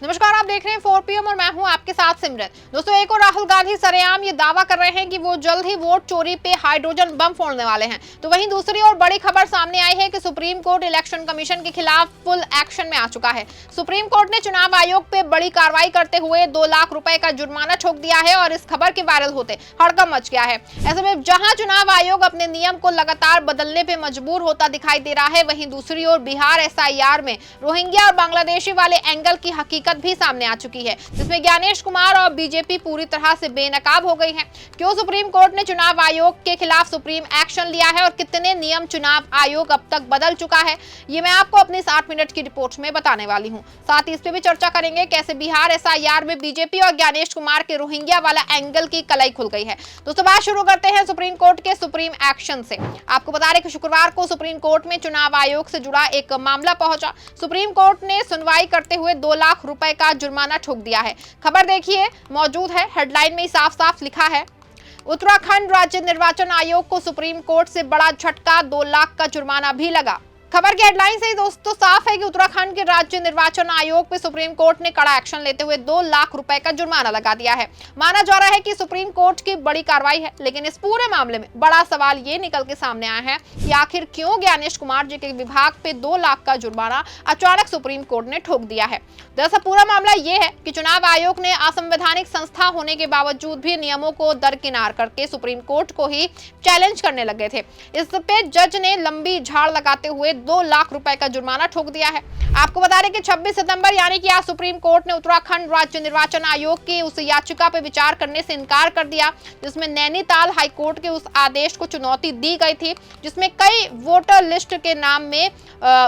नमस्कार, आप देख रहे हैं 4 PM और मैं हूं आपके साथ सिमरन। दोस्तों, एक और राहुल गांधी सरेआम ये दावा कर रहे हैं कि वो जल्द ही वोट चोरी पे हाइड्रोजन बम फोड़ने वाले हैं। तो वहीं दूसरी ओर बड़ी खबर सामने आई है कि सुप्रीम कोर्ट इलेक्शन कमीशन के खिलाफ फुल एक्शन में आ चुका है। सुप्रीम कोर्ट ने चुनाव आयोग पे बड़ी कार्रवाई करते हुए 2 लाख रुपए का जुर्माना ठोक दिया है और इस खबर के वायरल होते हड़कंप मच गया है। ऐसे में जहां चुनाव आयोग अपने नियम को लगातार बदलने पे मजबूर होता दिखाई दे रहा है, वहीं दूसरी ओर बिहार SIR में रोहिंग्या और बांग्लादेशी वाले एंगल की हकीकत भी सामने आ चुकी है, जिसमें ज्ञानेश कुमार और बीजेपी पूरी तरह से बेनकाब हो गई है। क्यों सुप्रीम कोर्ट ने चुनाव आयोग के खिलाफ सुप्रीम एक्शन लिया है और कितने नियम चुनाव आयोग अब तक बदल चुका है, ये मैं आपको अपनी 60 मिनट की रिपोर्ट में बताने वाली हूँ। साथ ही इस पे भी चर्चा करेंगे कैसे बिहार SIR में बीजेपी और ज्ञानेश कुमार के रोहिंग्या वाला एंगल की कलई खुल गई है। दोस्तों, बात शुरू करते हैं सुप्रीम कोर्ट के सुप्रीम एक्शन से। आपको बता दें कि शुक्रवार को सुप्रीम कोर्ट में चुनाव आयोग से जुड़ा एक मामला पहुंचा। सुप्रीम कोर्ट ने सुनवाई करते हुए 2 लाख रुपए का जुर्माना ठोक दिया है। खबर देखिए, मौजूद है, हेडलाइन में साफ साफ लिखा है, उत्तराखंड राज्य निर्वाचन आयोग को सुप्रीम कोर्ट से बड़ा झटका, 2 लाख का जुर्माना भी लगा। खबर की हेडलाइन से दोस्तों साफ है कि उत्तराखंड के राज्य निर्वाचन आयोग पे सुप्रीम कोर्ट ने कड़ा एक्शन लेते हुए 2 लाख रुपए का जुर्माना लगा दिया है। माना जा रहा है कि सुप्रीम कोर्ट की बड़ी कार्रवाई है, लेकिन इस पूरे मामले में बड़ा सवाल ये निकल के सामने आया है कि आखिर क्यों ज्ञानेश कुमार जी के विभाग पे 2 लाख का जुर्माना अचानक सुप्रीम कोर्ट ने ठोक दिया है। दरअसल पूरा मामला ये है कि चुनाव आयोग ने असंवैधानिक संस्था होने के बावजूद भी नियमों को दरकिनार करके सुप्रीम कोर्ट को ही चैलेंज करने लगे थे। इस पे जज ने लंबी झाड़ लगाते हुए 2 लाख रुपए का जुर्माना ठोक दिया है। आपको बता दें कि 26 सितंबर यानी कि आज सुप्रीम कोर्ट ने उत्तराखंड राज्य निर्वाचन आयोग की उस याचिका पर विचार करने से इनकार कर दिया, जिसमें नैनीताल हाईकोर्ट के उस आदेश को चुनौती दी गई थी, जिसमें कई वोटर लिस्ट के नाम में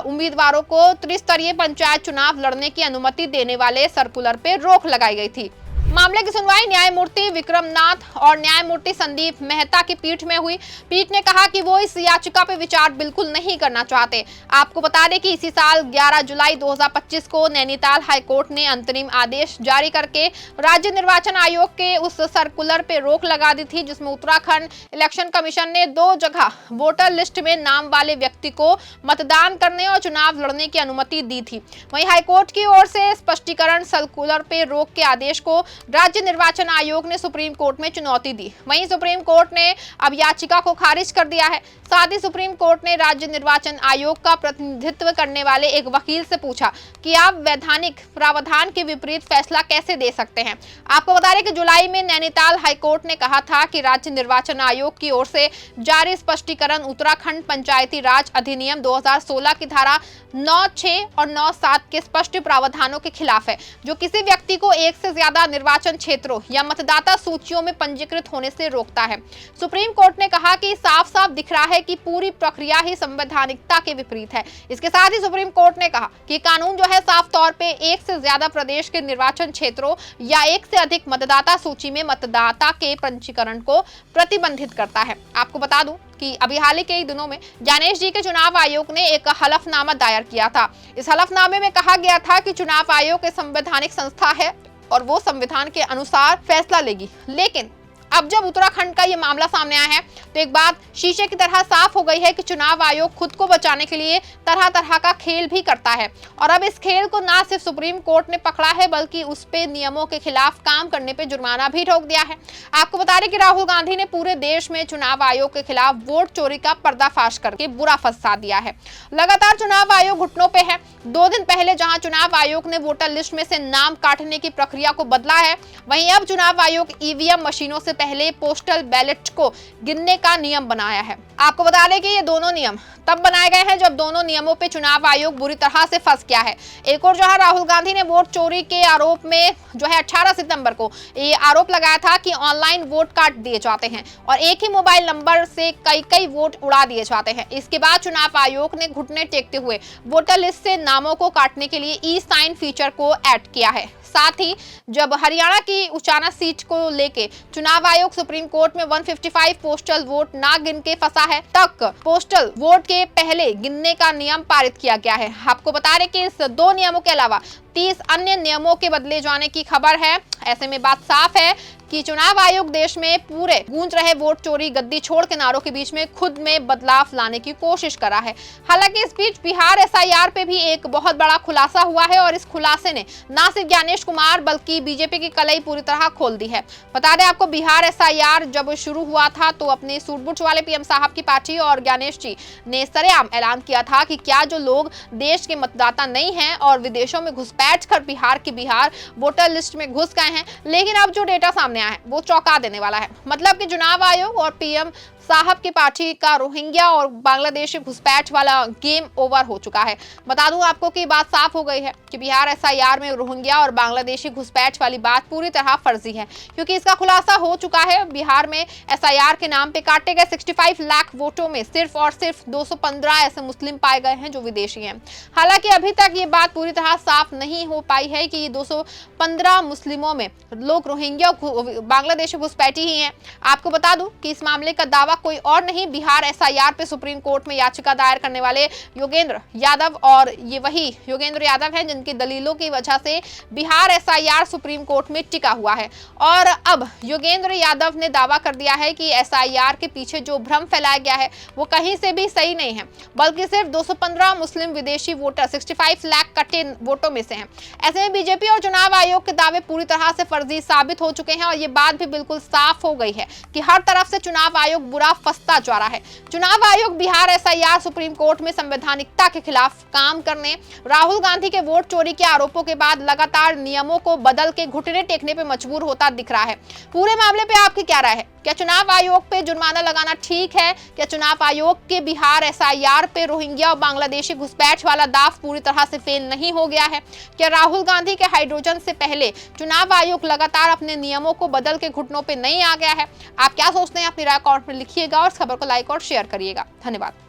उम्मीदवारों को त्रिस्तरीय पंचायत चुनाव लड़ने की अनुमति देने वाले सर्कुलर पे रोक लगाई गई थी। मामले की सुनवाई न्यायमूर्ति विक्रम नाथ और न्यायमूर्ति संदीप मेहता की पीठ में हुई। पीठ ने कहा कि वो इस याचिका पर विचार बिल्कुल नहीं करना चाहते। आपको बता दें कि इसी साल 11 जुलाई 2025 को नैनीताल हाईकोर्ट ने अंतरिम आदेश जारी करके राज्य निर्वाचन आयोग के उस सर्कुलर पे रोक लगा दी थी, जिसमें उत्तराखंड इलेक्शन कमीशन ने 2 जगह वोटर लिस्ट में नाम वाले व्यक्ति को मतदान करने और चुनाव लड़ने की अनुमति दी थी। वहीं हाईकोर्ट की ओर से स्पष्टीकरण सर्कुलर पे रोक के आदेश को राज्य निर्वाचन आयोग ने सुप्रीम कोर्ट में चुनौती दी। वहीं सुप्रीम कोर्ट ने अब याचिका को खारिज कर दिया है। साथ ही सुप्रीम कोर्ट ने राज्य निर्वाचन आयोग का प्रतिनिधित्व करने वाले एक वकील से पूछा कि आप वैधानिक प्रावधान के विपरीत फैसला कैसे दे सकते हैं। आपको बता दें कि जुलाई में नैनीताल हाईकोर्ट ने कहा था कि राज्य निर्वाचन आयोग की ओर से जारी स्पष्टीकरण उत्तराखंड पंचायती राज अधिनियम 2016 की धारा 9(6) और 9(7) के स्पष्ट प्रावधानों के खिलाफ है, जो किसी व्यक्ति को एक से ज्यादा निर्वाचन क्षेत्रों या मतदाता सूचियों में पंजीकृत होने से रोकता है। सुप्रीम कोर्ट ने कहा कि साफ साफ दिख रहा है कि पूरी प्रक्रिया ही संवैधानिकता के विपरीत है। इसके साथ ही सुप्रीम कोर्ट ने कहा कि कानून जो है साफ तौर पे एक से ज्यादा प्रदेश के निर्वाचन क्षेत्रों या एक से अधिक मतदाता सूची में मतदाता के पंजीकरण को प्रतिबंधित करता है। आपको बता दूं कि अभी हाल ही के दिनों में ज्ञानेश जी के चुनाव आयोग ने एक हलफनामा दायर किया था। इस हलफनामे में कहा गया था कि चुनाव आयोग एक संवैधानिक संस्था है और वो संविधान के अनुसार फैसला लेगी। लेकिन अब जब उत्तराखंड का ये मामला सामने आया है, तो एक बात शीशे की तरह साफ हो गई है कि चुनाव आयोग खुद को बचाने के लिए तरह तरह का खेल भी करता है। और अब इस खेल को ना सिर्फ सुप्रीम कोर्ट ने पकड़ा है, बल्कि उस पे नियमों के खिलाफ काम करने पे जुर्माना भी ठोक दिया है। आपको बता दें कि राहुल गांधी ने पूरे देश में चुनाव आयोग के खिलाफ वोट चोरी का पर्दाफाश करके बुरा फंसा दिया है। लगातार चुनाव आयोग घुटनों पे है। 2 दिन पहले जहां चुनाव आयोग ने वोटर लिस्ट में से नाम काटने की प्रक्रिया को बदला है, वहीं अब चुनाव आयोग EVM मशीनों से पहले पोस्टल बैलेट को गिनने का नियम बनाया है। आपको बता दें कि ये दोनों नियम तब बनाए गए हैं जब दोनों नियमों पे चुनाव आयोग बुरी तरह से फंस गया है। एक और जहां राहुल गांधी ने वोट चोरी के आरोप में जो है 18 सितंबर को ये आरोप लगाया था कि ऑनलाइन वोट काट दिए जाते हैं और एक ही मोबाइल नंबर से कई वोट उड़ा दिए जाते हैं। इसके बाद चुनाव आयोग ने घुटने टेकते हुए वोटर लिस्ट से नामों को काटने के लिए ई-साइन फीचर को ऐड किया है। साथ ही जब हरियाणा की उचाना सीट को लेके चुनाव आयोग सुप्रीम कोर्ट में 155 पोस्टल वोट ना गिन के फंसा है, तक पोस्टल वोट के पहले गिनने का नियम पारित किया गया है। आपको बता दें कि इस 2 नियमों के अलावा 30 अन्य नियमों के बदले जाने की खबर है। ऐसे में बात साफ है कि चुनाव आयोग देश में पूरे गूंज रहे वोट चोरी गद्दी छोड़ के नारों के बीच में खुद में बदलाव लाने की कोशिश करा है। हालांकि इस बीच बिहार एसआईआर पे भी एक बहुत बड़ा खुलासा हुआ है और इस खुलासे ने न सिर्फ ज्ञानेश कुमार बल्कि बीजेपी की कलई पूरी तरह खोल दी है। बता दें आपको, बिहार एसआईआर जब शुरू हुआ था तो अपने सूट-बूट वाले पीएम साहब की पार्टी और ज्ञानेश जी ने सरेआम ऐलान किया था कि क्या जो लोग देश के मतदाता नहीं हैं और विदेशों में घुसपैठ कर बिहार वोटर लिस्ट में घुस गए हैं, लेकिन अब जो डेटा सामने आया है वो चौंका देने वाला है। मतलब कि चुनाव आयोग और पीएम साहब की पार्टी का रोहिंग्या और बांग्लादेशी घुसपैठ वाला गेम ओवर हो चुका है। बता दूं आपको कि बात साफ हो गई है कि बिहार एसआईआर में रोहिंग्या और बांग्लादेशी घुसपैठ वाली बात पूरी तरह फर्जी है, क्योंकि इसका खुलासा हो चुका है। बिहार में एसआईआर के नाम पे काटे गए 65 लाख वोटों में सिर्फ और सिर्फ 215 ऐसे मुस्लिम पाए गए हैं जो विदेशी हैं। हालांकि अभी तक ये बात पूरी तरह साफ नहीं हो पाई है कि ये 215 मुस्लिमों में लोग रोहिंग्या बांग्लादेशी घुसपैठी ही हैं। आपको बता दूं कि इस मामले का दावा कोई और नहीं, बिहार एसआईआर पे सुप्रीम कोर्ट में याचिका दायर करने वाले योगेंद्र यादव, और ये वही योगेंद्र यादव हैं जिनकी दलीलों की वजह से बिहार एसआईआर सुप्रीम कोर्ट में टिका हुआ है। और अब योगेंद्र यादव ने दावा कर दिया है कि एसआईआर के पीछे जो भ्रम फैलाया गया है वो कहीं से भी सही नहीं है, बल्कि सिर्फ 215 मुस्लिम विदेशी वोटर 65 लाख कटे वोटों में से हैं। ऐसे में बीजेपी और चुनाव आयोग के दावे पूरी तरह से फर्जी साबित हो चुके हैं और ये बात भी बिल्कुल साफ हो गई है कि हर तरफ से चुनाव आयोग बुरा फंसता जा रहा है। चुनाव आयोग बिहार एसआईआर सुप्रीम कोर्ट में संवैधानिकता के खिलाफ काम करने, राहुल गांधी के वोट चोरी के आरोपों के बाद लगातार नियमों को बदल के घुटने टेकने पे मजबूर होता दिख रहा है। पूरे मामले पे आपकी क्या राय है? क्या चुनाव आयोग पे जुर्माना लगाना ठीक है? क्या चुनाव आयोग के बिहार एसआईआर पे रोहिंग्या और बांग्लादेशी घुसपैठ वाला दाव पूरी तरह से फेल नहीं हो गया है? क्या राहुल गांधी के हाइड्रोजन से पहले चुनाव आयोग लगातार अपने नियमों को बदल के घुटनों पे नहीं आ गया है? आप क्या सोचते हैं? अपनी राय कमेंट में लिखिएगा और इस खबर को लाइक और शेयर करिएगा। धन्यवाद।